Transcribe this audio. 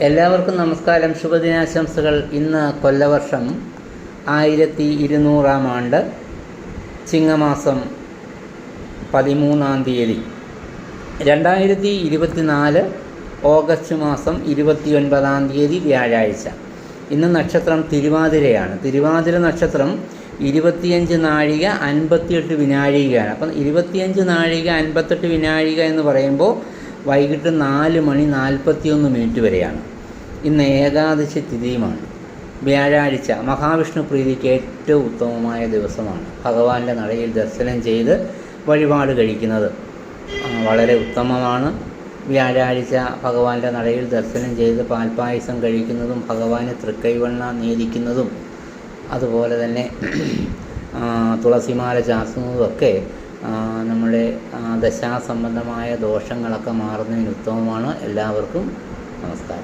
എല്ലാവർക്കും നമസ്കാരം, ശുഭദിനാശംസകൾ. ഇന്ന് കൊല്ലവർഷം 1200 ആണ്ട് ചിങ്ങമാസം 13 തീയതി 2024 ഓഗസ്റ്റ് മാസം 29 തീയതി വ്യാഴാഴ്ച. ഇന്ന് നക്ഷത്രം തിരുവാതിരയാണ്. തിരുവാതിര നക്ഷത്രം 25 നാഴിക 58 വിനാഴികയാണ്. അപ്പം 25 നാഴിക 58 വിനാഴിക എന്ന് പറയുമ്പോൾ വൈകിട്ട് 4:41 വരെയാണ്. ഇന്ന് ഏകാദശി തിഥിയുമാണ്. വ്യാഴാഴ്ച മഹാവിഷ്ണു പ്രീതിക്ക് ഏറ്റവും ഉത്തമമായ ദിവസമാണ്. ഭഗവാന്റെ നടയിൽ ദർശനം ചെയ്ത് വഴിപാട് കഴിക്കുന്നത് വളരെ ഉത്തമമാണ്. വ്യാഴാഴ്ച ഭഗവാന്റെ നടയിൽ ദർശനം ചെയ്ത് പാൽപ്പായസം കഴിക്കുന്നതും ഭഗവാന് തൃക്കൈവണ്ണ നേദിക്കുന്നതും അതുപോലെ തന്നെ തുളസിമാല ചാർത്തുന്നതുമൊക്കെ നമ്മുടെ ദശാസംബന്ധമായ ദോഷങ്ങളൊക്കെ മാറുന്നതിന് ഉത്തമമാണ്. എല്ലാവർക്കും നമസ്കാരം.